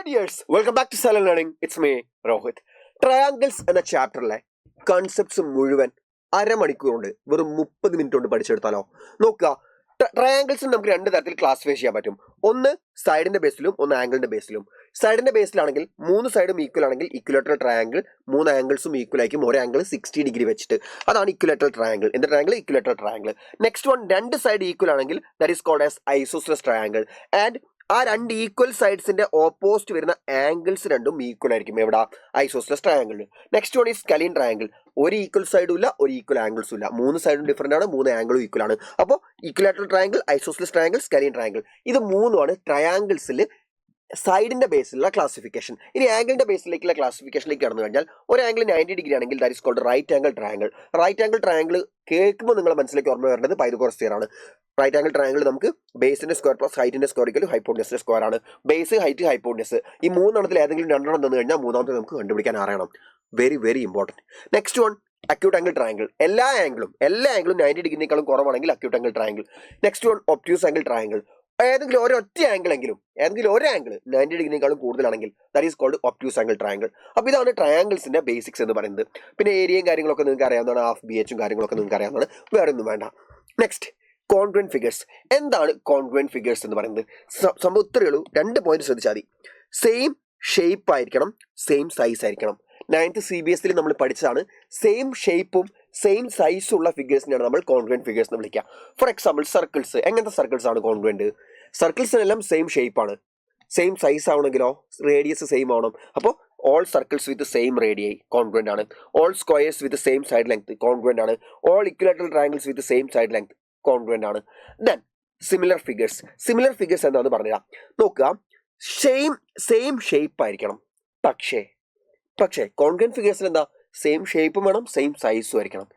Dears welcome back to silent learning. It's me Rohit. Triangles എന്ന ചാപ്റ്ററിലെ concepts മുഴുവൻ അരമണിക്കൂർ കൊണ്ട് വെറും 30 മിനിറ്റ് കൊണ്ട് പഠിച്ചെടുത്താലോ? നോക്കുക, ട്രയാങ്കിൾസ് നമുക്ക് രണ്ട് തരത്തിൽ ക്ലാസിഫൈ ചെയ്യാൻ പറ്റും. ഒന്ന് സൈഡിന്റെ ബേസിലും ഒന്ന് ആംഗിളിന്റെ ബേസിലും. സൈഡിന്റെ ബേസിലാണെങ്കിൽ 3 സൈഡും ഈക്വൽ ആണെങ്കിൽ ഇക്വലേറ്ററൽ ട്രയാങ്കിൾ, 3 ആംഗിൾസും ഈക്വൽ ആയിരിക്കും, ഒരു ആംഗിൾ 60 ഡിഗ്രി വെച്ചിട്ട്. അതാണ് ഇക്വലേറ്ററൽ ട്രയാങ്കിൾ. എന്ത് triangle? Equilateral triangle. Next one, 2 side equal ആണെങ്കിൽ that is called as isosceles triangle. And ആ 2 ഈക്വൽ സൈഡ്സിന്റെ ഓപ്പോസിറ്റ് വരുന്ന ആംഗിൾസ് രണ്ടും ഈക്വൽ ആയിരിക്കും. എവിടെ? ഐസോസെലസ് ട്രയാങ്കിളിൽ. Next one is scalene triangle. ഒരു ഈക്വൽ സൈഡും ഇല്ല, ഒരു ഈക്വൽ ആംഗിൾസും ഇല്ല, 3 സൈഡും ഡിഫറെന്റ് ആണ്, 3 ആംഗിളും ഈക്വൽ ആണ്. അപ്പോൾ equilateral triangle, isosceles triangle, scalene triangle, ഇത് മൂന്നുമാണ് ട്രയാങ്കിൾസിൽ സൈഡിന്റെ ബേസിലുള്ള ക്ലാസിഫിക്കേഷൻ. ഇനി ആംഗിളിന്റെ ബേസിലേക്കുള്ള ക്ലാസിഫിക്കേഷനിലേക്ക് കടന്നു കഴിഞ്ഞാൽ ഒരു ആംഗിൾ 90 ഡിഗ്രി ആണെങ്കിൽ that is called right angle triangle. Right angle triangle കേൾക്കുമ്പോൾ നിങ്ങളുടെ മനസ്സിലേക്ക് ഓർമ്മ വരേണ്ടത് പൈതഗോറസ് തിയറം ആണ്. റൈറ്റ് ആംഗിൾ ട്രയാങ്കിൾ നമുക്ക് ബേസിന്റെ സ്ക്വയർ പ്ലസ് ഹൈറ്റിന്റെ സ്ക്വയർ ഈക്വൽ ഹൈപ്പോട്ടനസിന്റെ സ്ക്വയർ ആണ്. ബേസ്, ഹൈറ്റ്, ഹൈപ്പോട്ടനസ്, ഈ മൂന്നെണ്ണത്തിൽ ഏതെങ്കിലും രണ്ടെണ്ണം തന്നു കഴിഞ്ഞാൽ മൂന്നാമത്തെ നമുക്ക് കണ്ടുപിടിക്കാൻ അറിയണം. Very very important. Next one, acute angle triangle. എല്ലാ ആംഗിളും 90 ഡിഗ്രിനേക്കാളും കുറവാണെങ്കിൽ acute angle triangle. Next one, obtuse angle triangle. ഏതെങ്കിലും ഒരൊറ്റ ആംഗിളെങ്കിലും, ഏതെങ്കിലും ഒരു ആംഗിൾ 90 ഡിഗ്രിനേക്കാളും കൂടുതലാണെങ്കിൽ that is called obtuse angle triangle. അപ്പോൾ ഇതാണ് ട്രയാങ്കിൾസിന്റെ ബേസിക്സ് എന്ന് പറയുന്നത്. പിന്നെ ഏരിയയും കാര്യങ്ങളൊക്കെ നിങ്ങൾക്ക് അറിയാവുന്നതാണ്, ഹാഫ് ബി എച്ചും കാര്യങ്ങളൊക്കെ നിങ്ങൾക്ക് അറിയാവുന്നതാണ്, വേറെ ഒന്നും വേണ്ട. Next, congruent figures. എന്താണ് കോൺഗ്രുവന്റ് ഫിഗേഴ്സ് എന്ന് പറയുന്നത്? സംഭവം ഇത്രയേ ഉള്ളൂ. 2 പോയിന്റ് ശ്രദ്ധിച്ചാൽ മതി. സെയിം ഷേപ്പ് ആയിരിക്കണം, സെയിം സൈസ് ആയിരിക്കണം. 9th CBSE നമ്മൾ പഠിച്ചതാണ്. സെയിം ഷേപ്പും സെയിം സൈസും ഉള്ള ഫിഗേഴ്സിനെയാണ് നമ്മൾ കോൺഗ്രുവന്റ് ഫിഗേഴ്സ് എന്ന് വിളിക്കുക. For example circles. എങ്ങനത്തെ സർക്കിൾസ് ആണ് കോൺഗ്രുവന്റ്? സർക്കിൾസിനെല്ലാം സെയിം ഷേപ്പ് ആണ്. സെയിം സൈസ് ആവണമെങ്കിലോ റേഡിയസ് സെയിം ആവണം. അപ്പോൾ all circles with same radii congruent ആണ്. All squares with same side length congruent ആണ്. All equilateral triangles with same side length congruent ആണ്. Then similar figures. Similar figures എന്താണെന്ന് പറഞ്ഞുതരാം. നോക്കുക, സെയിം ഷേപ്പ് ആയിരിക്കണം. പക്ഷേ കോൺഗ്രുവന്റ് ഫിഗേഴ്സിൽ എന്താ? സെയിം ഷേപ്പും വേണം, സെയിം സൈസും ആയിരിക്കണം.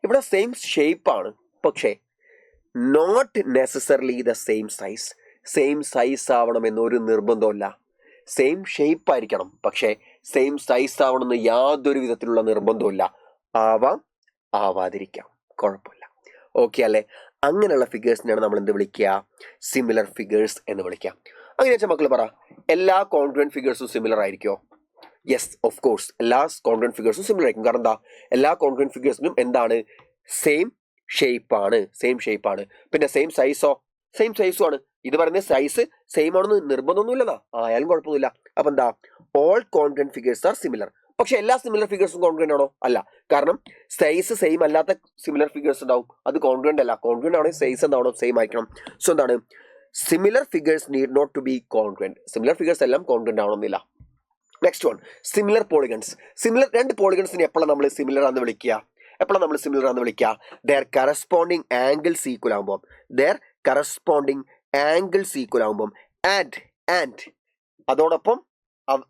ഇവിടെ സെയിം ഷേപ്പ് ആണ്, പക്ഷേ not necessarily the same size. Same size ആവണമെന്നൊരു നിർബന്ധമില്ല. സെയിം ഷേപ്പ് ആയിരിക്കണം, പക്ഷേ സെയിം സൈസ് ആവണമെന്ന് യാതൊരു വിധത്തിലുള്ള നിർബന്ധമില്ല. ആവാം, ആവാതിരിക്കാം, കുഴപ്പമില്ല. ഓക്കെ അല്ലേ? അങ്ങനെയുള്ള ഫിഗേഴ്സിനെയാണ് നമ്മൾ എന്ത് വിളിക്കുക? സിമിലർ ഫിഗേഴ്സ് എന്ന് വിളിക്കുക. അങ്ങനെ വെച്ചാൽ മക്കൾ പറ, എല്ലാ കോൺഗ്രുവന്റ് ഫിഗേഴ്സും സിമിലർ ആയിരിക്കുമോ? യെസ്, ഓഫ് കോഴ്സ്, എല്ലാ കോൺഗ്രുവന്റ് ഫിഗേഴ്സും സിമിലർ ആയിരിക്കും. കാരണം എന്താ? എല്ലാ കോൺഗ്രുവന്റ് ഫിഗേഴ്സിനും എന്താണ്? സെയിം ഷേപ്പാണ്. പിന്നെ സെയിം സൈസോ? സെയിം സൈസും ആണ്. ഇത് പറയുന്നത് സൈസ് സെയിം ആണെന്ന് നിർബന്ധമൊന്നുമില്ലതാ, ആയാലും കുഴപ്പമൊന്നുമില്ല. അപ്പൊ എന്താ? All congruent figures are similar. പക്ഷെ എല്ലാ സിമിലർ ഫിഗേഴ്സും കോൺഗ്രുവന്റ് ആണോ? അല്ല. കാരണം സൈസ് സെയിം അല്ലാത്ത സിമിലർ ഫിഗേഴ്സ് ഉണ്ടാവും, അത് കോൺഗ്രുവന്റ് അല്ല. കോൺഗ്രുവന്റ് ആണെങ്കിൽ സൈസ് എന്താണോ? സെയിം ആയിരിക്കണം. സോ എന്താണ്? Similar figures need not to be congruent. Similar figures എല്ലാം കോൺഗ്രുവന്റ് ആവണമെന്നില്ല. Next one, similar polygons. രണ്ട് പോളിഗൺസിന് എപ്പോഴാണ് നമ്മൾ സിമിലർ ആണെന്ന് വിളിക്കുക? ദർ കറസ്പോണ്ടിങ് ആംഗിൾസ് ഈക്വൽ ആകുമ്പം ആൻഡ് അതോടൊപ്പം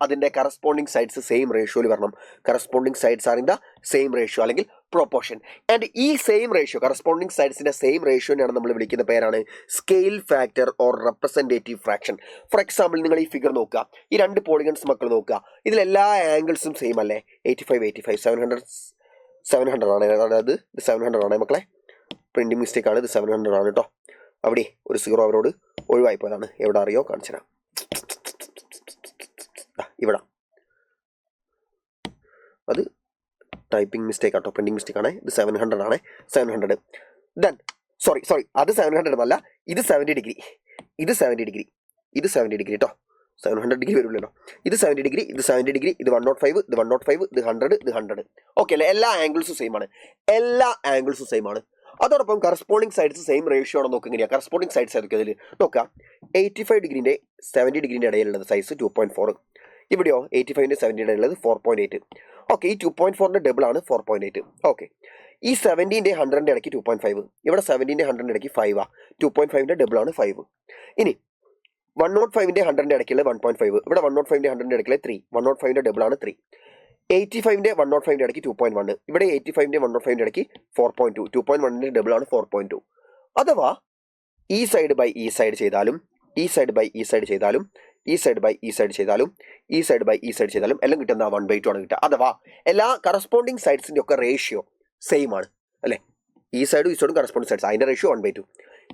അതിന്റെ കറസ്പോണ്ടിങ് സൈഡ്സ് സെയിം റേഷ്യോയിൽ വരണം. Corresponding sides are in the same ratio അല്ലെങ്കിൽ പ്രൊപ്പോർഷൻ. ആൻഡ് ഈ സെയിം റേഷ്യോ, കറസ്പോണ്ടിങ് സൈഡ്സിന്റെ സെയിം റേഷ്യോനെയാണ് നമ്മൾ വിളിക്കുന്ന പേരാണ് scale factor or representative fraction. For example, നിങ്ങൾ ഈ ഫിഗർ നോക്കുക, ഈ 2 പോളിഗൺസ് മക്കൾ നോക്കുക, ഇതിലെല്ലാ ആംഗിൾസും സെയിം അല്ലേ? 85, 700 ആണ്. അതായത് ഇത് 700 ആണ് മക്കളെ, പ്രിന്റിംഗ് മിസ്റ്റേക്ക് ആണ്. ഇത് 700 ആണ് കേട്ടോ. അവിടെ ഒരു 0 അവരോട് ഒഴിവായിപ്പോയതാണ്. എവിടെ അറിയോ? കാണിച്ചു തരാം. ഇവിടെ അത് ടൈപ്പിംഗ് മിസ്റ്റേക്ക് ആട്ടോ, പ്രിന്റിംഗ് മിസ്റ്റേക്ക് ആണ്. ഇത് 700 ആണ്. 700. ദെൻ സോറി അത് 700 എന്നല്ല, ഇത് 70 ഡിഗ്രി, ഇത് 70 ഡിഗ്രി, ഇത് 70 ഡിഗ്രി കേട്ടോ. 700 ഡിഗ്രി വരുമല്ലോ. ഇത് 70 ഡിഗ്രി, ഇത് 70 ഡിഗ്രി, ഇത് 105, ഇത് 105, ഇത് 100, ഇത് 100. ഓക്കെ അല്ലേ? എല്ലാ ആംഗിൾസും സെയിം ആണ്. അതോടൊപ്പം കറസ്പോണ്ടിങ് സൈഡ്സ് സെയിം റേഷ്യോ ആണോ? നോക്കുക. എങ്ങനെയാണ് കറസ്പോണ്ടിങ് സൈഡ്സ് ആയിരിക്കും അതിൽ? നോക്കാം, 85 ഡിഗ്രിൻ്റെ 70 ഡിഗ്രിൻ്റെ ഇടയിലുള്ളത് സൈസ് 2.4. ഇവിടെയോ 85ൻ്റെ 70 ഇടയിലുള്ളത് 4.8. ഓക്കെ, ഈ 2.4ൻ്റെ ഡബിൾ ആണ് 4.8. ഓക്കെ, ഈ 70ൻ്റെ 100ൻ്റെ ഇടയ്ക്ക് 2.5. ഇവിടെ 70ൻ്റെ 100ൻ്റെ ഇടയ്ക്ക് 5 ആ. 2.5ൻ്റെ ഡബിൾ ആണ് 5. ഇനി 105ൻ്റെ 100ൻ്റെ ഇടയ്ക്കുള്ള 1.5. ഇവിടെ 105ൻ്റെ 100ൻ്റെ ഇടയ്ക്കുള്ള 3. 105ൻ്റെ ഡബിൾ ആണ് 3. 85ൻ്റെ 105ൻ്റെ ഇടയ്ക്ക് 2.1. ഇവിടെ 85ൻ്റെ 105ൻ്റെ ഇടയ്ക്ക് 4.2. 2.1ൻ്റെ ഡബിൾ ആണ് 4.2. അഥവാ ഈ സൈഡ് ബൈ ഈ സൈഡ് ചെയ്താലും, ഈ സൈഡ് ബൈ ഈ സൈഡ് ചെയ്താലും, ഈ സൈഡ് ബൈ ഈ സൈഡ് ചെയ്താലും, ഈ സൈഡ് ബൈ ഈ സൈഡ് ചെയ്താലും എല്ലാം കിട്ടുന്ന 1/2 ആണ് കിട്ടുക. അഥവാ എല്ലാ കറസ്പോണ്ടിങ് സൈഡ്സിൻ്റെ ഒക്കെ റേഷ്യോ സെയിം ആണ് അല്ലേ? ഈ സൈഡും കറസ്പോണ്ടിങ് സൈഡ്സ്, അതിൻ്റെ റേഷ്യോ 1/2.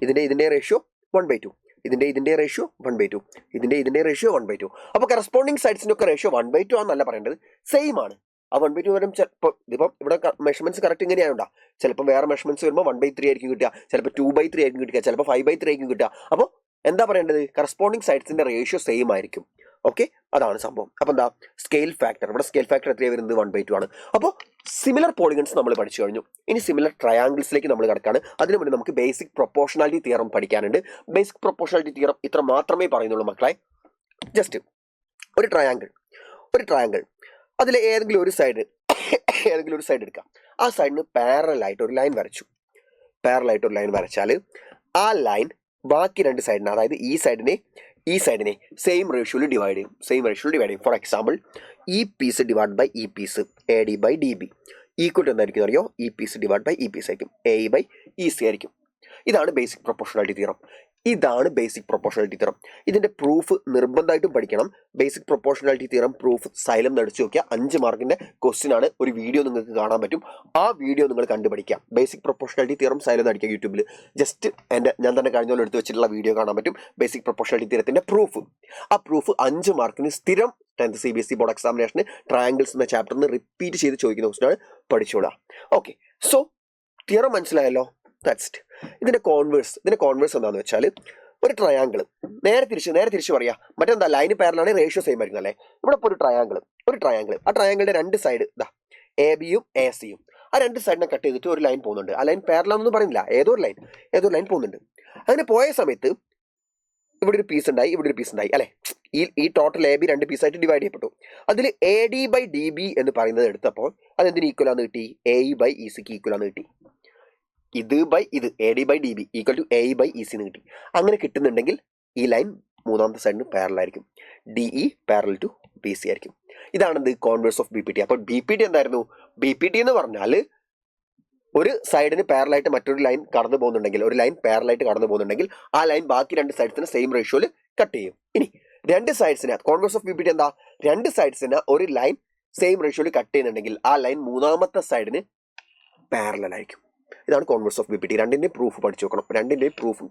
ഇതിൻ്റെ റേഷ്യോ 1/2. ഇതിൻ്റെ റേഷ്യോ 1/2, ഇതിൻ്റെ റേഷ്യോ 1/2. അപ്പോൾ കറസ്പോണ്ടിങ് സൈഡ്സിൻ്റെ ഒക്കെ റേഷ്യോ 1/2 ആണെന്നല്ല പറയേണ്ടത്, സെയിം ആണ്. ആ 1/2 വരും. ചിലപ്പോൾ ഇതിപ്പം ഇവിടെ മെഷർമെന്റ്സ് കറക്റ്റ് ഇങ്ങനെയാണോ, ചിലപ്പോൾ വേറെ മെഷർമെന്റ്സ് വരുമ്പോൾ 1/3 ആയിരിക്കും കിട്ടുക, ചിലപ്പോൾ 2/3 ആയിരിക്കും കിട്ടുക, ചിലപ്പോൾ 5/3 ആയിരിക്കും കിട്ടുക. അപ്പോൾ എന്താ പറയേണ്ടത്, കറസ്പോണ്ടിങ് സൈഡ്സിന്റെ റേഷ്യോ സെയിം ആയിരിക്കും. ഓക്കെ, അതാണ് സംഭവം. അപ്പോൾ എന്താ സ്കെയിൽ ഫാക്ടർ, ഇവിടെ സ്കെയിൽ ഫാക്ടർ എത്രയാണ് വരുന്നത്, 1/2 ആണ്. അപ്പോൾ സിമിലർ പോളിഗൺസ് നമ്മൾ പഠിച്ചു കഴിഞ്ഞു. ഇനി സിമിലർ ട്രയാങ്കിൾസിലേക്ക് നമ്മൾ കിടക്കാണ്. അതിനു മുന്നേ നമുക്ക് ബേസിക് പ്രൊപ്പോർഷണാലിറ്റി തിയറം പഠിക്കാനുണ്ട്. ബേസിക് പ്രൊപ്പോർഷണാലിറ്റി തിയറം ഇത്ര മാത്രമേ പറയുന്നുള്ളൂ മക്കളെ. ജസ്റ്റ് ഒരു ട്രയാങ്കിൾ അതിൽ ഏതെങ്കിലും ഒരു സൈഡ് എടുക്കാം. ആ സൈഡിന് പാരലായിട്ട് ഒരു ലൈൻ വരച്ചാൽ ആ ലൈൻ ബാക്കി രണ്ട് സൈഡിനെ, അതായത് ഈ സൈഡിനെ സെയിം റേഷ്യോയിൽ ഡിവൈഡ് ചെയ്യും. ഫോർ എക്സാമ്പിൾ, ഈ പീസ് ഡിവൈഡ് ബൈ ഈ പീസ് AD/DB ഈക്വൽ എന്തായിരിക്കും അറിയോ, ഈ പീസ് ഡിവൈഡ് ബൈ ഈ പീസ് ആയിരിക്കും, AE/EC ആയിരിക്കും. ഇതാണ് ബേസിക് പ്രൊപ്പോർഷണാലിറ്റി തിയറം. ഇതിന്റെ പ്രൂഫ് നിർബന്ധമായിട്ടും പഠിക്കണം. Basic proportionality theorem proof Xylem നടിച്ചു നോക്കിയാൽ 5 മാർക്കിന്റെ ക്വസ്റ്റ്യൻ ആണ്. ഒരു വീഡിയോ നിങ്ങൾക്ക് കാണാൻ പറ്റും, ആ വീഡിയോ നിങ്ങൾ കണ്ടുപഠിക്കാം. ബേസിക് പ്രൊപ്പോർഷണാലിറ്റി തിയറം സൈലം നടിക്കുക യൂട്യൂബിൽ. ജസ്റ്റ് ഞാൻ തന്നെ കഴിഞ്ഞ പോലെ എടുത്ത് വെച്ചിട്ടുള്ള വീഡിയോ കാണാൻ പറ്റും. ബേസിക് പ്രൊപ്പോർഷണാലിറ്റി തിയറത്തിന്റെ പ്രൂഫ്. ആ പ്രൂഫ് 5 മാർക്കിന് സ്ഥിരം 10th CBSE ബോർഡ് എക്സാമിനേഷന് ട്രയാങ്കിൾസ് എന്ന ചാപ്റ്ററിന് റിപ്പീറ്റ് ചെയ്ത് ചോദിക്കുന്ന ക്വസ്റ്റ്യനാണ്, പഠിച്ചോളാം. ഓക്കെ, സോ തിയറം മനസ്സിലായല്ലോ. ഇതിന്റെ കോൺവേഴ്സ് എന്താണെന്ന് വെച്ചാൽ, ഒരു ട്രയാങ്കിൾ നേരെ തിരിച്ച് പറയാം. മറ്റെന്താ, ലൈന് പാരലാണ്, റേഷ്യോ സെയിം ആയിരിക്കും അല്ലേ. ഇവിടെ ഇപ്പോൾ ഒരു ട്രയാങ്കിൾ ആ ട്രയാങ്കിളിന്റെ രണ്ട് സൈഡ് ABയും ACയും, ആ രണ്ട് സൈഡിനെ കട്ട് ചെയ്തിട്ട് ഒരു ലൈൻ പോകുന്നുണ്ട്. ആ ലൈൻ പാരലാണെന്നൊന്നും പറയുന്നില്ല, ഏതോ ഒരു ലൈൻ പോകുന്നുണ്ട്. അങ്ങനെ പോയ സമയത്ത് ഇവിടെ ഒരു പീസ് ഉണ്ടായി അല്ലെ. ഈ ടോട്ടൽ AB 2 പീസായിട്ട് ഡിവൈഡ് ചെയ്യപ്പെട്ടു. അതിൽ AD/DB എന്ന് പറയുന്നത് എടുത്തപ്പോൾ അതെന്തിന് ഈക്വലാന്ന് കിട്ടി, AE/ECക്ക് ഈക്വലാന്ന് കിട്ടി. ഇത് AD/DB ഈക്വൽ ടു AE/EC എന്ന് കിട്ടി. അങ്ങനെ കിട്ടുന്നുണ്ടെങ്കിൽ ഈ ലൈൻ മൂന്നാമത്തെ സൈഡിന് പാരലായിരിക്കും, DE പാരലൽ ടു BC ആയിരിക്കും. ഇതാണെന്ത്, കോൺവേഴ്സ് ഓഫ് BPT. അപ്പോൾ BPT എന്തായിരുന്നു, BPT എന്ന് പറഞ്ഞാൽ ഒരു സൈഡിന് പാരലായിട്ട് മറ്റൊരു ലൈൻ കടന്നു പോകുന്നുണ്ടെങ്കിൽ ആ ലൈൻ ബാക്കി രണ്ട് സൈഡ്സിന് സെയിം റേഷ്യോയിൽ കട്ട് ചെയ്യും. ഇനി രണ്ട് സൈഡ്സിന് കോൺവേഴ്സ് ഓഫ് BPT എന്താ, രണ്ട് സൈഡ്സിന് ഒരു ലൈൻ സെയിം റേഷ്യോയിൽ കട്ട് ചെയ്യുന്നുണ്ടെങ്കിൽ ആ ലൈൻ മൂന്നാമത്തെ സൈഡിന് പാരലായിരിക്കും. ഇതാണ് കോൺവേഴ്സ് ഓഫ് BPT. രണ്ടിൻ്റെയും പ്രൂഫ്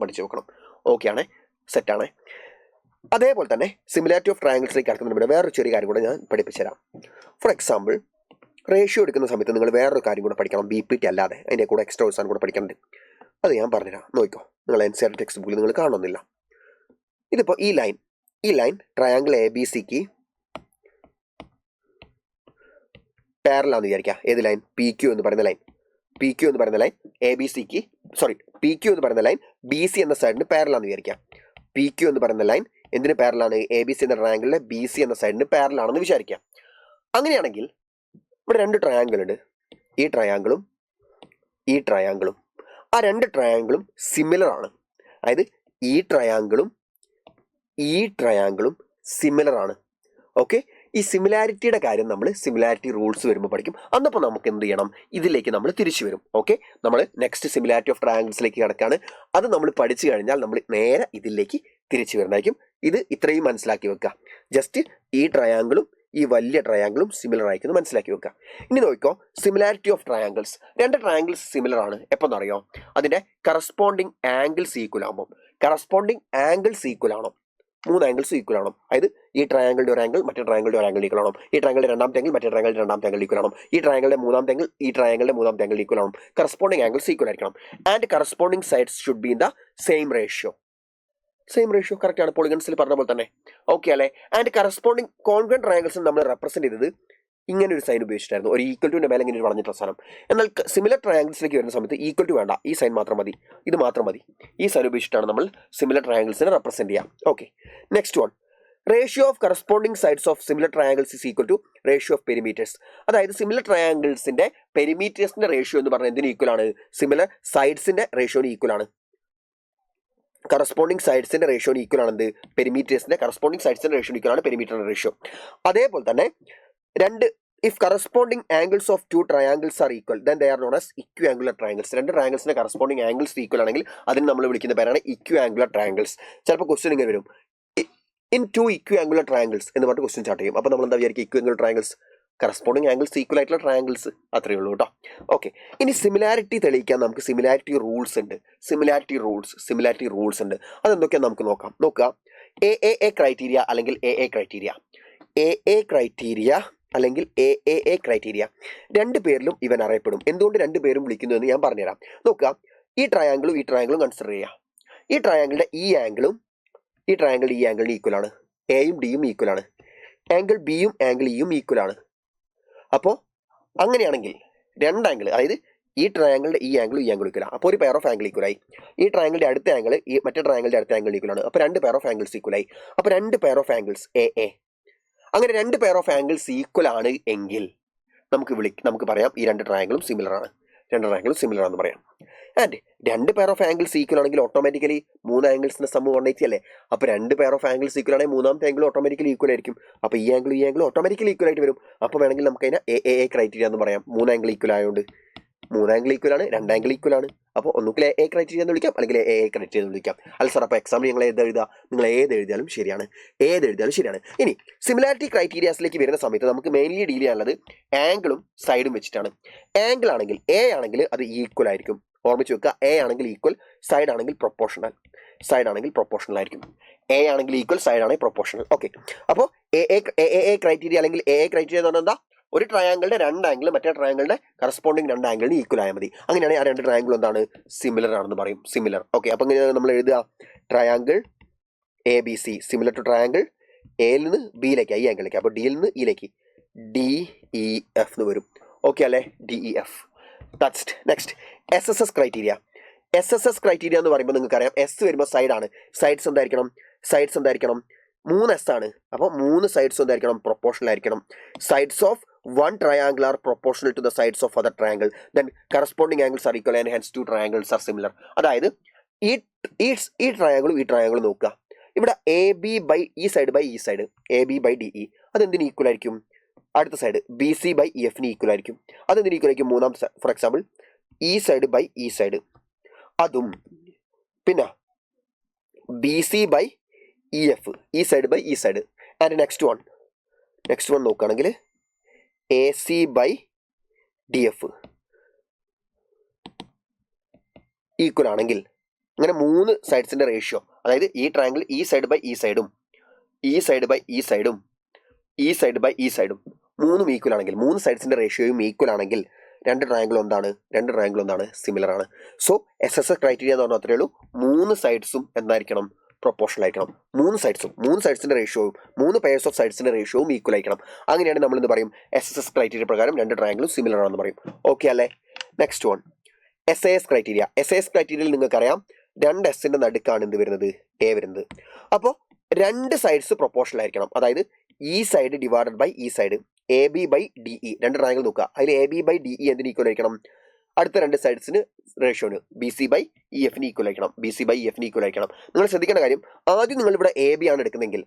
പഠിച്ചു വെക്കണം. ഓക്കെ ആണേ, സെറ്റാണേ. അതേപോലെ തന്നെ സിമിലാരിറ്റി ഓഫ് ട്രയാങ്കിൾസിലേക്ക് കിടക്കുന്നതിന് വേറൊരു ചെറിയ കാര്യം കൂടെ ഞാൻ പഠിപ്പിച്ചുതരാം. ഫോർ എക്സാമ്പിൾ, റേഷ്യോ എടുക്കുന്ന സമയത്ത് നിങ്ങൾ വേറൊരു കാര്യം കൂടെ പഠിക്കണം, BPT അല്ലാതെ അതിൻ്റെ കൂടെ എക്സ്ട്രാ ഒരു സാധനം കൂടെ പഠിക്കുന്നുണ്ട്. അത് ഞാൻ പറഞ്ഞുതരാം, നോക്കിക്കോ. നിങ്ങൾ NCERT ടെക്സ്റ്റ് ബുക്കിൽ നിങ്ങൾ കാണുന്നില്ല. ഇതിപ്പോൾ ഈ ലൈൻ ട്രയാങ്കിൾ ABCക്ക് പാരലാന്ന് വിചാരിക്കുക. ഏത് ലൈൻ, PQ എന്ന് പറയുന്ന ലൈൻ PQ എന്ന് പറയുന്ന ലൈൻ BC എന്ന സൈഡിന് പാരലാന്ന് വിചാരിക്കാം. PQ എന്ന് പറയുന്ന ലൈൻ എന്തിന് പാരലാണ്, ABC എന്ന ട്രയാങ്കിളിലെ BC എന്ന സൈഡിന് പാരലാണെന്ന് വിചാരിക്കാം. അങ്ങനെയാണെങ്കിൽ ഇവിടെ രണ്ട് ട്രയാങ്കിൾ ഉണ്ട്, ഈ ട്രയാങ്കിളും ആ രണ്ട് ട്രയാങ്കിളും സിമിലർ ആണ്. അതായത് ഈ ട്രയാങ്കിളും സിമിലർ ആണ്. ഓക്കെ, ഈ സിമിലാരിറ്റിയുടെ കാര്യം നമ്മൾ സിമിലാരിറ്റി റൂൾസ് വരുമ്പോൾ പഠിക്കും. അന്നപ്പോൾ നമുക്ക് എന്ത് ചെയ്യണം, ഇതിലേക്ക് നമ്മൾ തിരിച്ചു വരും. ഓക്കെ, നമ്മൾ നെക്സ്റ്റ് സിമിലാരിറ്റി ഓഫ് ട്രയാങ്കിൾസിലേക്ക് കിടക്കുകയാണ്. അത് നമ്മൾ പഠിച്ചു കഴിഞ്ഞാൽ നമ്മൾ നേരെ ഇതിലേക്ക് തിരിച്ചു വരുന്നതായിരിക്കും. ഇത് ഇത്രയും മനസ്സിലാക്കി വെക്കുക. ജസ്റ്റ് ഈ ട്രയാങ്കിളും ഈ വലിയ ട്രയാങ്കിളും സിമിലർ ആയിരിക്കും മനസ്സിലാക്കി വെക്കുക. ഇനി നോക്കിക്കോ, സിമിലാരിറ്റി ഓഫ് ട്രയാങ്കിൾസ്. രണ്ട് ട്രയാങ്കിൾസ് സിമിലർ ആണ് എപ്പോഴെന്ന് അറിയോ, അതിൻ്റെ കറസ്പോണ്ടിങ് ആംഗിൾസ് ഈക്വൽ ആകുമ്പോൾ. മൂന്ന് ആംഗിൾസ് ഈക്വൽ ആണോ, അതായത് ഈ ട്രയാങ്കിളിന്റെ ഒരു ആംഗിൾ മറ്റേ ട്രയാങ്കിളിന്റെ ഒരു ആംഗിൾ ഈക്വൽ ആണോ, ഈ ട്രയാങ്കിളിന്റെ രണ്ടാമത്തെ ആംഗിൾ മറ്റേ ട്രയാങ്കിളിന്റെ രണ്ടാമത്തെ ആംഗിൾ ഈക്വൽ ആണോ, ഈ ട്രയാങ്കിളിന്റെ മൂന്നാമത്തെ ആംഗിൾ ഈ ട്രയാങ്കിളിന്റെ മൂന്നാമത്തെ ആംഗിൾ ഈക്വൽ ആണോ. കറസ്പോണ്ടിങ് ആംഗിൾസ് ഈക്വൽ ആയിരിക്കണം. And corresponding sides should be in the same ratio. Correct ആണ്, പോളിഗൺസിൽ പറഞ്ഞ പോലെ തന്നെ. ഓക്കെ അല്ലേ. ആൻഡ് കറസ്പോണ്ടിങ് കോൺഗ്രന്റ് ട്രയാങ്കിൾസ് നമ്മൾ റെപ്രസെന്റ് ചെയ്തത് ഇങ്ങനെ ഒരു സൈൻ ഉപയോഗിച്ചിട്ടായിരുന്നു, ഒരു ഈക്വൽ ടുവിന്റെ മേലെ ഇങ്ങനെ ഒരു വളഞ്ഞിട്ടുള്ള സാധനം. എന്നാൽ സിമിലർ ട്രയാങ്കിൾസിലേക്ക് വരുന്ന സമയത്ത് ഈക്വൽ ടു വേണ്ട, ഈ സൈൻ മാത്രം മതി, ഇത് മാത്രം മതി. ഈ സൈൻ ഉപയോഗിച്ചിട്ടാണ് നമ്മൾ സിമിലർ ട്രയാങ്കിൾസിനെ റെപ്രസെന്റ് ചെയ്യാം. Okay, next one, ratio of corresponding sides of similar triangles is equal to ratio of perimeters. അതായത് സിമിലർ ട്രയാങ്കിൾസിന്റെ പെരിമീറ്റേഴ്സിന്റെ റേഷ്യോ എന്ന് പറഞ്ഞാൽ എന്തിന് ഈക്വൽ ആണ്, സിമിലർ സൈഡ്സിന്റെ റേഷ്യോന് ഈക്വൽ ആണ്. കറസ്പോണ്ടിങ് സൈഡ്സിന്റെ റേഷ്യോന് ഈക്വൽ ആണ് എന്ത്, പെരിമീറ്റേഴ്സിന്റെ കറസ്പോണ്ടിങ് സൈഡ്സിന്റെ റേഷ്യോന് ഈക്വൽ ആണ് പെരിമീറ്ററിന്റെ റേഷ്യോ. അതേപോലെ തന്നെ if corresponding angles of two triangles are equal, then they are known as equiangular triangles. രണ്ട് ട്രയാങ്കിൾസിന്റെ കറസ്പോണ്ടിങ് ആംഗിൾസ് ഈക്വൽ ആണെങ്കിൽ അതിന് നമ്മൾ വിളിക്കുന്ന പേരാണ് ഇക്വിആംഗുലർ ട്രയാങ്കിൾസ്. ചിലപ്പോൾ ക്വസ്റ്റ്യൻ ഇങ്ങനെ വരും, ഇൻ ടു ഇക്വിആംഗുലർ ട്രയാങ്കിൾസ് എന്ന് പറഞ്ഞിട്ട് ക്വസ്റ്റ്യൻ സ്റ്റാർട്ട് ചെയ്യും. അപ്പോൾ നമ്മൾ എന്താ വിചാരിക്കും, ഇക്വിആംഗുലർ ട്രയാങ്കിൾസ് കറസ്പോണ്ടിങ് ആംഗിൾസ് ഈക്വൽ ആയിട്ടുള്ള ട്രയാങ്കിൾസ്, അത്രയേ ഉള്ളൂ കേട്ടോ. ഓക്കെ, ഇനി സിമിലാരിറ്റി തെളിയിക്കാൻ നമുക്ക് സിമിലാരിറ്റി റൂൾസ് ഉണ്ട്. സിമിലാരിറ്റി റൂൾസ് ഉണ്ട്. അതെന്തൊക്കെയാണെന്ന് നമുക്ക് നോക്കുക. എ ക്രൈറ്റീരിയ അല്ലെങ്കിൽ എ ക്രൈറ്റീരിയ അല്ലെങ്കിൽ എ ക്രൈറ്റീരിയ രണ്ട് പേരിലും ഇവൻ അറിയപ്പെടും. എന്തുകൊണ്ട് രണ്ട് പേരും വിളിക്കുന്നു എന്ന് ഞാൻ പറഞ്ഞുതരാം. നോക്കുക, ഈ ട്രയാങ്കിളും കൺസിഡർ ചെയ്യുക. ഈ ട്രയാങ്കിളിന്റെ ഈ ആംഗിളും ഈ ട്രയാങ്കിളിന്റെ ഈ ആംഗിളിന് ഈക്വൽ ആണ്. എയും ഡിയും ഈക്വൽ ആണ്. ആംഗിൾ ബിയും ആംഗിൾ ഇയും ഈക്വൽ ആണ്. അപ്പോൾ അങ്ങനെയാണെങ്കിൽ രണ്ട് ആംഗിൾ, അതായത് ഈ ട്രയാങ്കിളിന്റെ ഈ ആംഗിളും ഈ ആംഗിൾ ഈക്വൽ ആണ്. അപ്പോൾ ഒരു പെയർ ഓഫ് ആംഗിൾ ഈക്വൽ ആയി. ഈ ട്രയാങ്കിളിന്റെ അടുത്ത ആംഗിൾ ഈ മറ്റേ ട്രയാങ്കിളിന്റെ അടുത്ത ആംഗിൾ ഈക്വൽ ആണ്. അപ്പോൾ രണ്ട് പെയർ ഓഫ് ആംഗിൾസ് ഈക്വൽ ആയി. അപ്പോൾ രണ്ട് പെയർ ഓഫ് ആംഗിൾസ് എ അങ്ങനെ രണ്ട് പെയർ ഓഫ് ആംഗിൾസ് ഈക്വൽ ആണ് എങ്കിൽ നമുക്ക് പറയാം ഈ രണ്ട് ട്രയാങ്കിളും സിമിലർ ആണെന്ന് പറയാം. ആൻഡ് രണ്ട് പെയർ ഓഫ് ആംഗിൾസ് ഈക്വൽ ആണെങ്കിൽ ഓട്ടോമാറ്റിക്കലി മൂന്ന് ആംഗിൾസിന്റെ സം 180 അല്ലേ. അപ്പോൾ രണ്ട് പെയർ ഓഫ് ആംഗിൾസ് ഈക്വൽ ആണെങ്കിൽ മൂന്നാമത്തെ ആംഗിൾ ഓട്ടോമാറ്റിക്കലി ഈക്വൽ ആയിരിക്കും. അപ്പോൾ ഈ ആംഗിൾ ഓട്ടോമാറ്റിക്കലി ഈക്വൽ ആയിട്ട് വരും. അപ്പോൾ വേണമെങ്കിൽ നമുക്ക് അതിനെ എ ക്രൈറ്റീരിയ എന്ന് പറയാം. മൂന്ന് ആംഗിൾ ഈക്വൽ ആയതുകൊണ്ട് മൂന്ന് ആംഗിൾ ഈക്വൽ ആണ്, രണ്ട് ആംഗിൾ ഈക്വൽ ആണ്. അപ്പോൾ ഒന്നുകിൽ എ ക്രൈറ്റീരിയ എന്ന് വിളിക്കാം, അല്ലെങ്കിൽ എ ക്രൈറ്റീരിയ എന്ന് വിളിക്കാം. അല്ല സാർ, അപ്പോൾ എക്സാമ്പിൾ നിങ്ങൾ ഏത് എഴുതിയാലും ശരിയാണ്. ഇനി സിമിലാരിറ്റി ക്രൈറ്റീരിയാസിലേക്ക് വരുന്ന സമയത്ത് നമുക്ക് മെയിൻലി ഡീൽ ചെയ്യാനുള്ളത് ആംഗിളും സൈഡും വെച്ചിട്ടാണ്. ആംഗിൾ ആണെങ്കിൽ എ ആണെങ്കിൽ അത് ഈക്വൽ ആയിരിക്കും. ഓർമ്മിച്ച് വെക്കുക, എ ആണെങ്കിൽ ഈക്വൽ, സൈഡ് ആണെങ്കിൽ പ്രൊപ്പോർഷണൽ ആയിരിക്കും. എ ആണെങ്കിൽ ഈക്വൽ, സൈഡ് ആണെങ്കിൽ പ്രൊപ്പോർഷണൽ. ഓക്കെ, അപ്പോൾ എ ക്രൈറ്റീരിയ അല്ലെങ്കിൽ എ ക്രൈറ്റീരിയ എന്ന് പറഞ്ഞാൽ എന്താ? ഒരു ട്രയാങ്കിളിന്റെ രണ്ട് ആംഗിൾ മറ്റേ ട്രയാങ്കിളിന്റെ കറസ്പോണ്ടിങ് രണ്ട് ആംഗിളിന് ഈക്വൽ ആയാൽ മതി. അങ്ങനെയാണെങ്കിൽ ആ രണ്ട് ട്രയാങ്കിൾ എന്താണ്? സിമിലർ ആണെന്ന് പറയും. സിമിലർ. ഓക്കെ, അപ്പോൾ ഇങ്ങനെ നമ്മൾ എഴുതുക, triangle A B C similar to triangle എയിൽ നിന്ന് ബിയിലേക്ക്, ഈ ആംഗിളിലേക്ക്. അപ്പോൾ ഡിയിൽ നിന്ന് ഇയിലേക്ക് DEF എന്ന് വരും. ഓക്കെ അല്ലേ? DEF. Next SSS criteria. SSS criteria എന്ന് പറയുമ്പോൾ നിങ്ങൾക്കറിയാം, എസ് വരുമ്പോൾ സൈഡാണ്. സൈഡ്സ് എന്തായിരിക്കണം? 3S ആണ്. അപ്പോൾ 3 സൈഡ്സ് എന്തായിരിക്കണം? പ്രൊപ്പോർഷണൽ ആയിരിക്കണം. Sides of one triangle are proportional to the sides of other triangle, then corresponding angles are equal and hence two triangles are similar. അതായത് ഈ ട്രയാങ്കിളും നോക്കുക. ഇവിടെ ഈ സൈഡ് AB by DE അതെന്തിന് ഈക്വൽ ആയിരിക്കും? അടുത്ത സൈഡ് BC by EFന് equal ആയിരിക്കും. അതെന്തിന് ഈക്വൽ ആയിരിക്കും? മൂന്നാം, ഫോർ എക്സാമ്പിൾ ഈ സൈഡ് അതും, പിന്നെ BC by EF ഈ സൈഡ്. ആൻഡ് നെക്സ്റ്റ് വൺ നോക്കുകയാണെങ്കിൽ AC by DF ഈക്വൽ ആണെങ്കിൽ, അങ്ങനെ മൂന്ന് സൈഡ്സിന്റെ റേഷ്യോ, അതായത് ഈ ട്രയാങ്കിൾ ഈ സൈഡ് ബൈ ഈ സൈഡും മൂന്നും ഈക്വൽ ആണെങ്കിൽ, മൂന്ന് സൈഡ്സിന്റെ റേഷ്യോയും ഈക്വൽ ആണെങ്കിൽ രണ്ട് ട്രയാങ്കിളും എന്താണ്? സിമിലർ ആണ്. സോ SSS ക്രൈറ്റീരിയ എന്ന് പറഞ്ഞാൽ അത്രയേ ഉള്ളൂ. മൂന്ന് സൈഡ്സും എന്തായിരിക്കണം? പ്രൊപ്പോർഷണൽ ആയിരിക്കണം. മൂന്ന് സൈഡ്സിന്റെ റേഷ്യോയും, മൂന്ന് പെയർസ് ഓഫ് സൈഡ്സിന്റെ റേഷ്യോയും ഈക്വൽ ആയിരിക്കണം. അങ്ങനെയാണ് നമ്മൾ എന്ത് പറയും? SSS ക്രൈറ്റീരിയ പ്രകാരം രണ്ട് ട്രയാങ്കിളും സിമിലർ ആണെന്ന് പറയും. ഓക്കെ അല്ലേ? Next one SAS criteria. SAS ക്രൈറ്റീരിയയിൽ നിങ്ങൾക്കറിയാം, രണ്ട് എസിന്റെ നടുക്കാണ് എന്ത് വരുന്നത്? എ വരുന്നത്. അപ്പോൾ രണ്ട് സൈഡ്സ് പ്രൊപ്പോർഷണൽ ആയിരിക്കണം. അതായത് ഈ സൈഡ് ഡിവൈഡഡ് ബൈ ഈ സൈഡ്, AB by DE. രണ്ട് ട്രയാങ്കിൾ നോക്കുക, അതിൽ AB by DE എന്തിന് ഈക്വൽ ആയിരിക്കണം? അടുത്ത രണ്ട് സൈഡ്സിന് റേഷ്യോന് BC by EFന് ഈക്വൽ ആയിരിക്കണം. നിങ്ങൾ ശ്രദ്ധിക്കേണ്ട കാര്യം, ആദ്യം നിങ്ങൾ ഇവിടെ AB ആണ് എടുക്കുന്നതെങ്കിൽ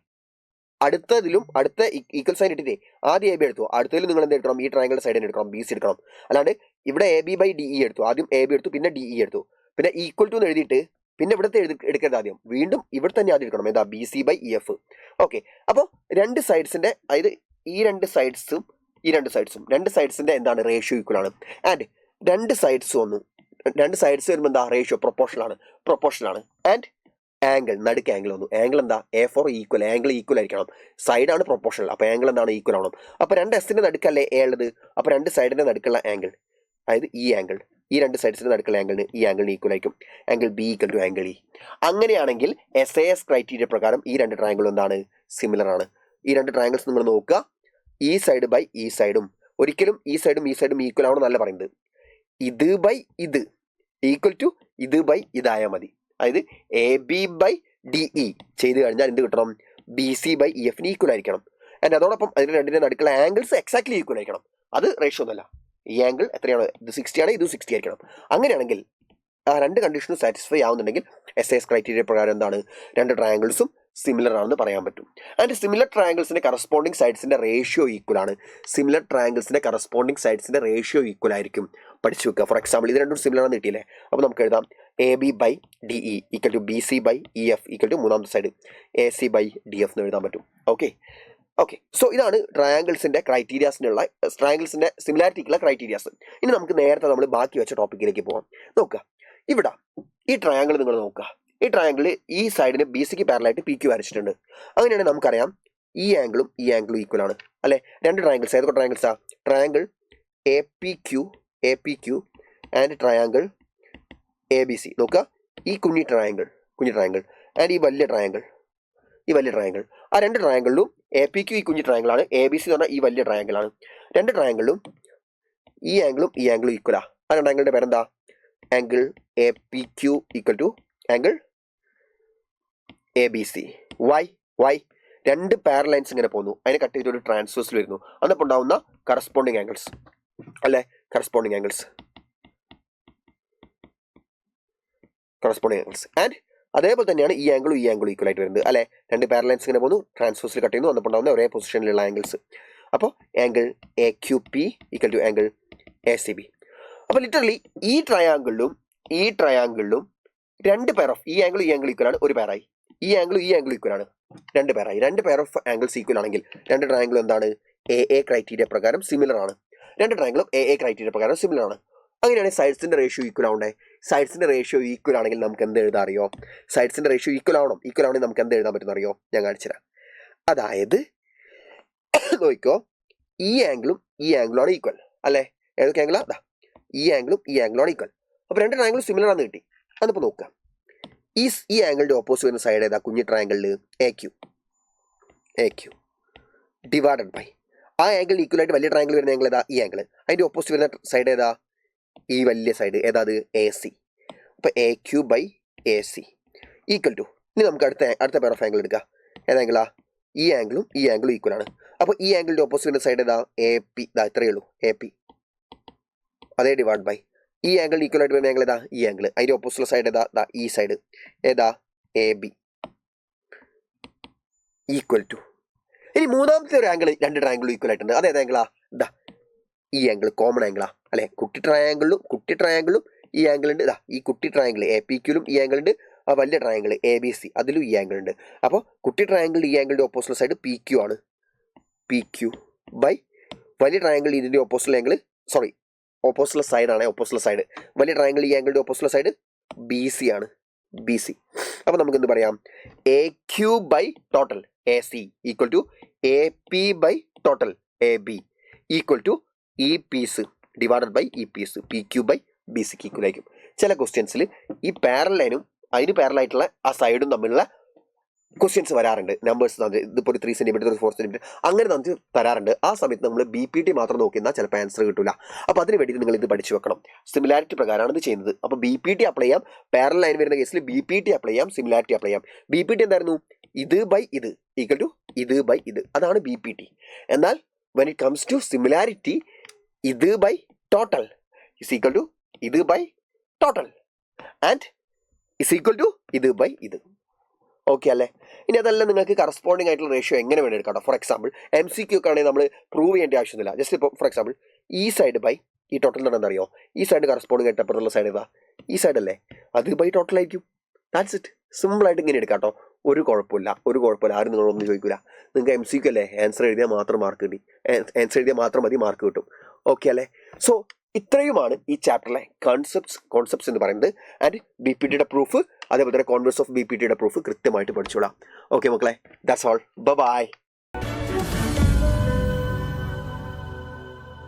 അടുത്ത ഈക്വൽ സൈൻ ഇട്ടിട്ടേ ആദ്യം AB എടുത്തു, അടുത്തതിലും നിങ്ങൾ എന്ത് എടുക്കണം? ഈ ട്രയാങ്കിൾ സൈഡ് തന്നെ എടുക്കണം, BC എടുക്കണം. അല്ലാണ്ട് ഇവിടെ AB by DE എടുത്തു, ആദ്യം AB എടുത്തു, പിന്നെ DE എടുത്തു, പിന്നെ ഈക്വൽ ടു എന്ന് എഴുതിയിട്ട് പിന്നെ ഇവിടുത്തെ എടുക്കരുത്, ആദ്യം വീണ്ടും ഇവിടെ തന്നെ ആദ്യം എടുക്കണം. എന്താ? BC by EF. ഓക്കെ, അപ്പോൾ രണ്ട് സൈഡ്സിന്റെ, അതായത് ഈ രണ്ട് സൈഡ്സിന്റെ എന്താണ്? റേഷ്യോ ഈക്വൽ ആണ്. ആൻഡ് രണ്ട് സൈഡ്സ് വരുമ്പോൾ എന്താ? റേഷ്യോ പ്രൊപ്പോർഷണൽ ആണ്. ആൻഡ് ആംഗിൾ, നടുക്ക് ആംഗിൾ വന്നു. ആംഗിൾ എന്താ? A4 equal. ആംഗിൾ ഈക്വൽ ആയിരിക്കണം. സൈഡാണ് പ്രൊപ്പോർഷണൽ, അപ്പോൾ ആംഗിൾ എന്താണ്? ഈക്വൽ ആവണം. അപ്പോൾ രണ്ട് എസിന്റെ നടുക്കല്ലേ എ ഉള്ളത്, അപ്പോൾ രണ്ട് സൈഡിന്റെ നടുക്കുള്ള ആംഗിൾ, അതായത് ഈ രണ്ട് സൈഡ്സിന്റെ നടുക്കുള്ള ആംഗിളിന് ഈ ആംഗിളിന് ഈക്വൽ ആയിരിക്കും. Angle B equal to angle E. അങ്ങനെയാണെങ്കിൽ SAS ക്രൈറ്റീരിയ പ്രകാരം ഈ രണ്ട് ട്രയാങ്കിളും എന്താണ്? സിമിലർ ആണ്. ഈ രണ്ട് ട്രയാങ്കിൾസ് നിങ്ങൾ നോക്കുക, ഈ സൈഡ് ബൈ ഈ സൈഡും, ഒരിക്കലും ഈ സൈഡും ഈക്വൽ ആവണമെന്നല്ല പറയുന്നത്. ഇത് ബൈ ഇത് ഈക്വൽ ടു ഇത് ബൈ ഇതായാൽ മതി. അതായത് AB by DE ചെയ്ത് കഴിഞ്ഞാൽ എന്ത് കിട്ടണം? BC by EFന് ഈക്വൽ ആയിരിക്കണം. ആൻഡ് അതോടൊപ്പം അതിന് രണ്ടിൻ്റെ നടുക്കുള്ള ആംഗിൾസ് എക്സാക്ട്ലി ഈക്വൽ ആയിരിക്കണം. അത് റേഷ്യോ ഒന്നല്ല. ഈ ആംഗിൾ എത്രയാണ്? ഇത് 60 ആണ്, ഇത് 60 ആയിരിക്കണം. അങ്ങനെയാണെങ്കിൽ ആ രണ്ട് കണ്ടീഷനും സാറ്റിസ്ഫൈ ആവുന്നുണ്ടെങ്കിൽ SAS ക്രൈറ്റീരിയ പ്രകാരം എന്താണ്? രണ്ട് ട്രയാങ്കിൾസും സിമിലർ ആണെന്ന് പറയാൻ പറ്റും. ആൻഡ് സിമിലർ ട്രയാങ്കിൾസിന്റെ കറസ്പോണ്ടിങ് സൈഡ്സിന്റെ റേഷ്യോ ഈക്വൽ ആണ്. ആയിരിക്കും. പഠിച്ചു വെക്കുക. ഫോർ എക്സാമ്പിൾ ഇത് രണ്ടും സിമിലർ ആണെന്ന് കിട്ടിയില്ലേ? അപ്പോൾ നമുക്ക് എഴുതാം AB by DE equal to BC by EF equal to മൂന്നാമത്തെ സൈഡ് AC by DF എന്ന് എഴുതാൻ പറ്റും. ഓക്കെ, ഓക്കെ, സോ ഇതാണ് ട്രയാങ്കിൾസിന്റെ ട്രയാങ്കിൾസിന്റെ സിമിലാരിറ്റിക്കുള്ള ക്രൈറ്റീരിയാസ്. ഇനി നമുക്ക് നേരത്തെ നമ്മൾ ബാക്കി വെച്ച ടോപ്പിക്കിലേക്ക് പോകാം. നോക്കുക, ഇവിടെ ഈ ട്രയാങ്കിൾ നിങ്ങൾ നോക്കുക. ഈ ട്രയാങ്കിൾ ഈ സൈഡിന് ബി സിക്ക് പാരലായിട്ട് പി ക്യു വരച്ചിട്ടുണ്ട്. അങ്ങനെയാണെങ്കിൽ നമുക്കറിയാം ഈ ആംഗിളും ഈക്വൽ ആണ് അല്ലെ. രണ്ട് ട്രയാങ്കിൾസ്, ഏതൊക്കെ ട്രയാങ്കിൾസാ? Triangle A P Q and triangle A B C. നോക്കുക, ഈ കുഞ്ഞി ട്രയാങ്കിൾ ആൻഡ് ഈ വലിയ ട്രയാങ്കിൾ, ആ രണ്ട് ട്രയാങ്കിളിലും എ പി ക്യു ഈ കുഞ്ഞി ട്രയാങ്കിളാണ്, എ ബി സി എന്ന് പറഞ്ഞാൽ ഈ വലിയ ട്രയാങ്കിളാണ്. രണ്ട് ട്രയാങ്കിളിലും ഈ ആംഗിളും ഈക്വലാ. ആ രണ്ട് ആംഗിളിന്റെ പേരെന്താ? Angle A P Q equal to angle A B C. Why രണ്ട് പാരലൈൻസ് ഇങ്ങനെ പോകുന്നു, അതിനെ കട്ട് ചെയ്തൊരു ട്രാൻസ്വേഴ്സിൽ വരുന്നു. അന്നപ്പോൾ ഉണ്ടാവുന്ന കറസ്പോണ്ടിങ് ആംഗിൾസ് അല്ലെ, കറസ്പോണ്ടിങ് ആംഗിൾസ് ആൻഡ് അതേപോലെ തന്നെയാണ് ഈ ആംഗിളും ഈക്വൽ ആയിട്ട് വരുന്നത് അല്ലെ. രണ്ട് പാരലൈൻസ് ഇങ്ങനെ പോകുന്നു, ട്രാൻസ്വേഴ്സിൽ കട്ട് ചെയ്യുന്നു, അന്നപ്പോൾ ഉണ്ടാവുന്ന ഒരേ പൊസിഷനിലുള്ള ആംഗിൾസ്. അപ്പോൾ angle A Q P equal to angle A C B. അപ്പോൾ ലിറ്ററലി ഈ ട്രയാങ്കിളിലും രണ്ട് പെയർ ഓഫ് ഈ ആംഗിൾ ഈക്വൽ ആണ്, ഒരു പെയറായി. ഈ ആംഗിൾ ഈക്വൽ ആണ്, രണ്ട് പെയറായി. രണ്ട് പെയർ ഓഫ് ആംഗിൾസ് ഈക്വൽ ആണെങ്കിൽ രണ്ട് ട്രയാങ്കിളും എന്താണ്? എ ക്രൈറ്റീരിയ പ്രകാരം സിമിലർ ആണ്. രണ്ട് ട്രയാങ്കിളും എ ക്രൈറ്റീരിയ പ്രകാരം സിമിലർ ആണ്. അങ്ങനെയാണെങ്കിൽ സൈഡ്സിന്റെ റേഷ്യോ ഈക്വൽ ആവണ്ടേ? സൈഡ്സിന്റെ റേഷ്യോ ഈക്വൽ ആണെങ്കിൽ നമുക്ക് എന്ത് എഴുതാൻ അറിയോ? സൈഡ്സിന്റെ റേഷ്യോ ഈക്വൽ ആവണമെങ്കിൽ നമുക്ക് എന്ത് എഴുതാൻ പറ്റുന്ന അറിയോ? ഞാൻ കാണിച്ചുതരാം. അതായത് നോക്കിക്കോ, ഈ ആംഗിളും ആണ് ഈക്വൽ അല്ലേ. ഏതൊക്കെ ആംഗിളാ? ഈ ആംഗിളും ആണ് ഈക്വൽ. അപ്പോൾ രണ്ട് ട്രയാങ്കിളും സിമിലർ ആണെന്ന് കിട്ടി. അതിപ്പോൾ നോക്കാം, ഈ ആംഗിളിന്റെ ഓപ്പോസിറ്റ് വരുന്ന സൈഡ് ഏതാ? കുഞ്ഞി ട്രയാങ്കിളിൽ എ ക്യു ഡിവൈഡഡ് ബൈ ആ ആംഗിൾ ഈക്വൽ ആയിട്ട് വലിയ ട്രയാങ്കിൾ വരുന്ന ആംഗിൾ ഏതാ? ഈ ആംഗിൾ. അതിന്റെ ഓപ്പോസിറ്റ് വരുന്ന സൈഡ് ഏതാ? ഈ വലിയ സൈഡ് ഏതാ? അത് എ സി. അപ്പോൾ A Q by A C equal to, ഇനി നമുക്ക് അടുത്ത പെയർ ഓഫ് ആംഗിൾ എടുക്കുക. ഏതാങ്കിളാ? ഈ ആംഗിളും ഈക്വൽ ആണ്. അപ്പോൾ ഈ ആംഗിളിന്റെ ഓപ്പോസിറ്റ് വരുന്ന സൈഡ് ഏതാ? A P. ഇത്രയേ ഉള്ളൂ, എ പി. അതേ ഡിവൈഡ് ബൈ ഈ ആംഗിൾ ഈക്വൽ ആയിട്ട് വരുന്ന ആംഗിൾ ഏതാ? ഈ ആംഗിൾ. അതിന്റെ ഓപ്പോസിറ്റ് സൈഡ് ഏതാ? ഈ സൈഡ് ഏതാ? A B equal to. ഇനി മൂന്നാമത്തെ ഒരു ആംഗിൾ രണ്ട് ട്രയാങ്കിളും ഈക്വൽ ആയിട്ടുണ്ട്. അത് ഏതാങ്കിളാ? ഈ ആംഗിൾ കോമൺ ആംഗിളാ അല്ലെ. കുട്ടി ട്രയാങ്കിളും ഈ ആംഗിൾ ഉണ്ട്. ഈ കുട്ടി ട്രയാങ്കിൾ എ പി ക്യൂലും ഈ ആംഗിൾ ഉണ്ട്. ആ വലിയ ട്രയാങ്കിൾ എ ബി സി അതിലും ഈ ആംഗിൾ ഉണ്ട്. അപ്പോൾ കുട്ടി ട്രയാങ്കിൾ ഈ ആംഗിളിന്റെ ഓപ്പോസിറ്റ് സൈഡ് പി ക്യു ആണ്, പി ക്യു ബൈ വലിയ ട്രയാങ്കിൾ ഇതിന്റെ ഓപ്പോസിറ്റ് ആംഗിൾ ഓപ്പോസിറ്റ് സൈഡ് വലിയ ട്രയാങ്കിൾ ഈ ആംഗിളിന്റെ ഓപ്പോസിറ്റ് സൈഡ് ബി സി ആണ്, ബി സി. അപ്പോൾ നമുക്ക് എന്ത് പറയാം? A Q by total A C equal to A P by total A B equal to ഈ പീസ് ഡിവൈഡഡ് ബൈ ഈ piece P Q by B സിക്ക് ഈക്വൽ ആയിരിക്കും. ചില ക്വസ്റ്റ്യൻസിൽ ഈ പാരൽ ലൈനും അതിന് പാരലായിട്ടുള്ള ആ സൈഡും തമ്മിലുള്ള ക്വസ്റ്റ്യൻസ് വരാറുണ്ട്. നമ്പേഴ്സ് ഇതിപ്പോൾ ഒരു 3 സെൻറ്റിമീറ്റർ 4 സെൻറ്റിമീറ്റർ അങ്ങനെ നമുക്ക് തരാറുണ്ട്. ആ സമയത്ത് നമ്മൾ ബി പി ടി മാത്രം നോക്കിയാൽ ചിലപ്പോൾ ആൻസർ കിട്ടില്ല. അപ്പോൾ അതിന് വേണ്ടി നിങ്ങൾ ഇത് പഠിച്ചു വെക്കണം. സിമിലാരിറ്റി പ്രകാരമാണ് ഇത് ചെയ്യുന്നത്. അപ്പോൾ ബി പി ടി അപ്ലൈ ചെയ്യാം, പാരൽ ലൈൻ വരുന്ന കേസിൽ ബി പി ടി അപ്ലൈ ചെയ്യാം, സിമിലാരിറ്റി അപ്ലൈ ചെയ്യാം. ബി പി ടി എന്തായിരുന്നു? ഇത് ബൈ ഇത് ഈക്വൽ ടു ഇത് ബൈ ഇത്, അതാണ് ബി പി ടി. എന്നാൽ when it comes to similarity, ഇത് by total is equal to ഇത് by total and is equal to ഇത് ബൈ ഇത്. ഓക്കെ അല്ലേ? ഇനി അതല്ല നിങ്ങൾക്ക് കറസ്പോണ്ടിങ് ആയിട്ടുള്ള റേഷ്യോ എങ്ങനെ വേണ്ടി എടുക്കാം. For example M C Q ഒക്കെ ആണെങ്കിൽ നമ്മൾ പ്രൂവ് ചെയ്യേണ്ട ആവശ്യമൊന്നുമില്ല. ജസ്റ്റ് ഇപ്പോൾ ഫോർ എക്സാമ്പിൾ ഈ സൈഡ് ബൈ ഈ ടോട്ടൽ എന്ന് പറഞ്ഞാൽ അറിയോ? ഈ സൈഡ് കറസ്പോണ്ടിങ് ആയിട്ട് അപ്പുറത്തുള്ള സൈഡ് ഏതാ? ഈ സൈഡ് അല്ലേ, അത് ബൈ ടോട്ടൽ ആയിരിക്കും. That's it. സിമ്പിളായിട്ട് ഇങ്ങനെ എടുക്കാം കേട്ടോ. ഒരു കുഴപ്പമില്ല. ആരും നിങ്ങളൊന്നും ചോദിക്കില്ല. നിങ്ങൾക്ക് എം സി ക്യു അല്ലേ, ആൻസർ എഴുതിയാൽ മാത്രം ആൻസർ എഴുതിയാൽ മാത്രം മതി, മാർക്ക് കിട്ടും. ഓക്കെ അല്ലേ? സോ ഇത്രയുമാണ് ഈ ചാപ്റ്ററിലെ കോൺസെപ്റ്റ്സ് എന്ന് പറയുന്നത്. ആൻഡ് ബി പി ടിയുടെ പ്രൂഫ്, അതേപോലെ തന്നെ കോൺവേഴ്സ് ഓഫ് ബി പി ടിയുടെ പ്രൂഫ് കൃത്യമായിട്ട് പഠിച്ചോളാം. ഓക്കെ മക്കളെ, ദാറ്റ്സ് ഓൾ. ബൈ.